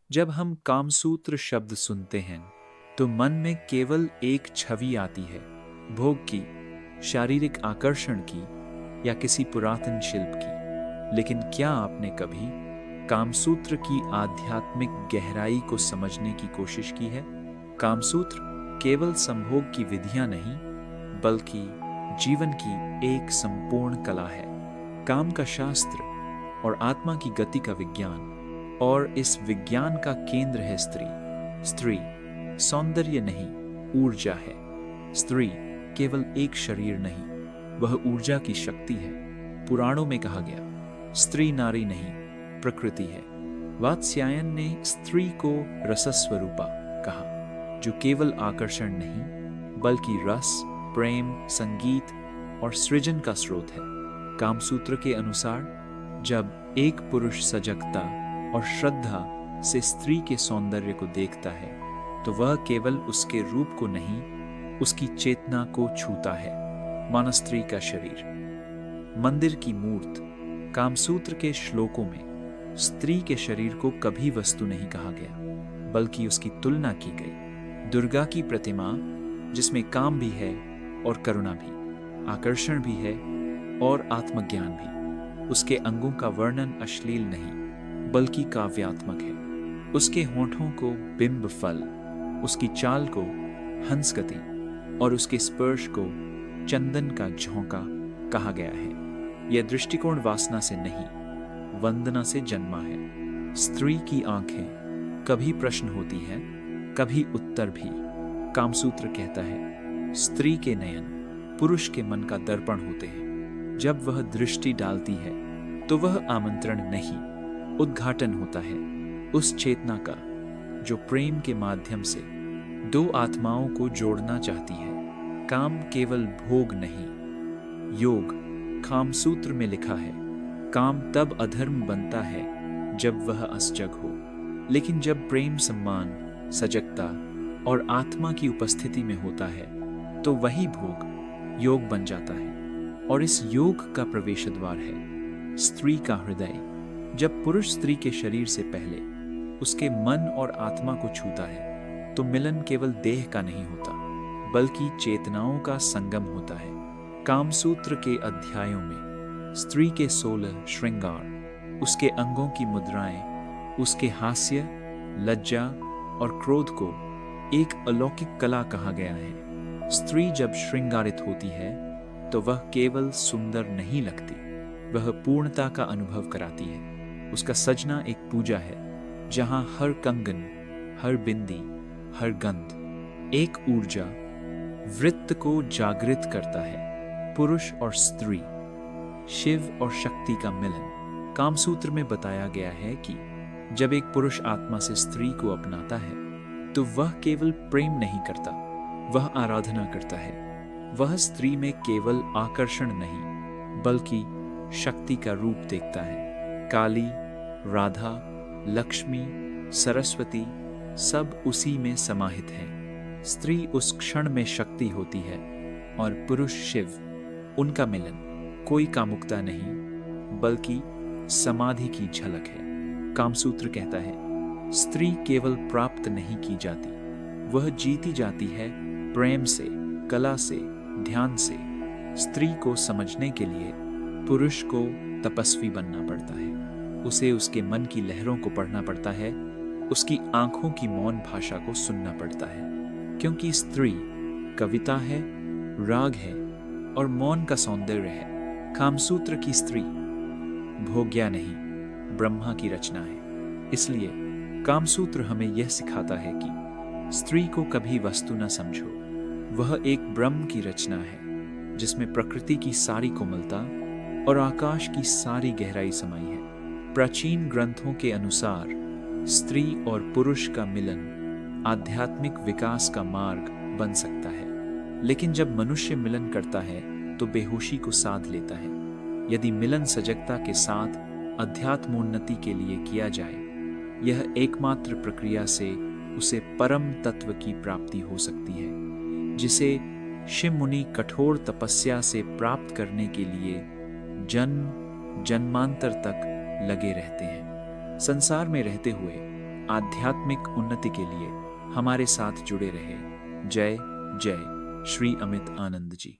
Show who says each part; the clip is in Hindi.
Speaker 1: जब हम कामसूत्र शब्द सुनते हैं तो मन में केवल एक छवि आती है, भोग की, शारीरिक आकर्षण की या किसी पुरातन शिल्प की। लेकिन क्या आपने कभी कामसूत्र की आध्यात्मिक गहराई को समझने की कोशिश की है? कामसूत्र केवल संभोग की विधियां नहीं, बल्कि जीवन की एक संपूर्ण कला है। काम का शास्त्र और आत्मा की गति का विज्ञान, और इस विज्ञान का केंद्र है स्त्री। स्त्री सौंदर्य नहीं, ऊर्जा है। स्त्री केवल एक शरीर नहीं, वह ऊर्जा की शक्ति है। पुराणों में कहा गया, स्त्री नारी नहीं, प्रकृति है। वात्स्यायन ने स्त्री को रसस्वरूपा कहा, जो केवल आकर्षण नहीं, बल्कि रस, प्रेम, संगीत और सृजन का स्रोत है। कामसूत्र के अनुसार जब एक पुरुष सजगता और श्रद्धा से स्त्री के सौंदर्य को देखता है तो वह केवल उसके रूप को नहीं, उसकी चेतना को छूता है। माना स्त्री का शरीर, मंदिर की मूर्त। कामसूत्र के श्लोकों में स्त्री के शरीर को कभी वस्तु नहीं कहा गया, बल्कि उसकी तुलना की गई। दुर्गा की प्रतिमा, जिसमें काम भी है और करुणा भी, आकर्षण भी है और आत्मज्ञान भी। उसके अंगों का वर्णन अश्लील नहीं, बल्कि काव्यात्मक है। उसके होठों को बिंब फल, उसकी चाल को हंस गति और उसके स्पर्श को चंदन का झोंका कहा गया है। यह दृष्टिकोण वासना से नहीं, वंदना से जन्मा है। स्त्री की आंखें कभी प्रश्न होती हैं, कभी उत्तर भी। कामसूत्र कहता है, स्त्री के नयन पुरुष के मन का दर्पण होते हैं। जब वह दृष्टि डालती है तो वह आमंत्रण नहीं, उद्घाटन होता है उस चेतना का जो प्रेम के माध्यम से दो आत्माओं को जोड़ना चाहती है। काम केवल भोग नहीं, योग। कामसूत्र में लिखा है, काम तब अधर्म बनता है जब वह असजग हो, लेकिन जब प्रेम, सम्मान, सजगता और आत्मा की उपस्थिति में होता है तो वही भोग योग बन जाता है। और इस योग का प्रवेश द्वार है स्त्री का हृदय। जब पुरुष स्त्री के शरीर से पहले उसके मन और आत्मा को छूता है तो मिलन केवल देह का नहीं होता, बल्कि चेतनाओं का संगम होता है। कामसूत्र के अध्यायों में स्त्री के 16 श्रृंगार, उसके अंगों की मुद्राएं, उसके हास्य, लज्जा और क्रोध को एक अलौकिक कला कहा गया है। स्त्री जब श्रृंगारित होती है तो वह केवल सुंदर नहीं लगती, वह पूर्णता का अनुभव कराती है। उसका सजना एक पूजा है, जहां हर कंगन, हर बिंदी, हर गंध एक ऊर्जा, वृत्त को जागृत करता है। पुरुष और स्त्री, शिव और शक्ति का मिलन। कामसूत्र में बताया गया है कि जब एक पुरुष आत्मा से स्त्री को अपनाता है तो वह केवल प्रेम नहीं करता, वह आराधना करता है। वह स्त्री में केवल आकर्षण नहीं, बल्कि शक्ति का रूप देखता है। काली, राधा, लक्ष्मी, सरस्वती सब उसी में समाहित हैं। स्त्री उस क्षण में शक्ति होती है और पुरुष शिव। उनका मिलन कोई कामुकता नहीं, बल्कि समाधि की झलक है। कामसूत्र कहता है, स्त्री केवल प्राप्त नहीं की जाती, वह जीती जाती है प्रेम से, कला से, ध्यान से। स्त्री को समझने के लिए पुरुष को तपस्वी बनना पड़ता है, उसे उसके मन की लहरों को पढ़ना पड़ता है, उसकी आंखों की मौन भाषा को सुनना पड़ता है। क्योंकि स्त्री कविता है, राग है और मौन का सौंदर्य है। कामसूत्र की स्त्री भोग्या नहीं, ब्रह्मा की रचना है। इसलिए कामसूत्र हमें यह सिखाता है कि स्त्री को कभी वस्तु न समझो, वह एक ब्रह्म की रचना है जिसमें प्रकृति की सारी कोमलता और आकाश की सारी गहराई समाई है। प्राचीन ग्रंथों के अनुसार स्त्री और पुरुष का मिलन आध्यात्मिक विकास का मार्ग बन सकता है, लेकिन जब मनुष्य मिलन करता है तो बेहोशी को साध लेता है। यदि मिलन सजगता के साथ अध्यात्मोन्नति के लिए किया जाए, यह एकमात्र प्रक्रिया से उसे परम तत्व की प्राप्ति हो सकती है, जिसे शिव मुनि कठोर तपस्या से प्राप्त करने के लिए जन्म जन्मांतर तक लगे रहते हैं। संसार में रहते हुए आध्यात्मिक उन्नति के लिए हमारे साथ जुड़े रहे। जय जय श्री अमित आनंद जी।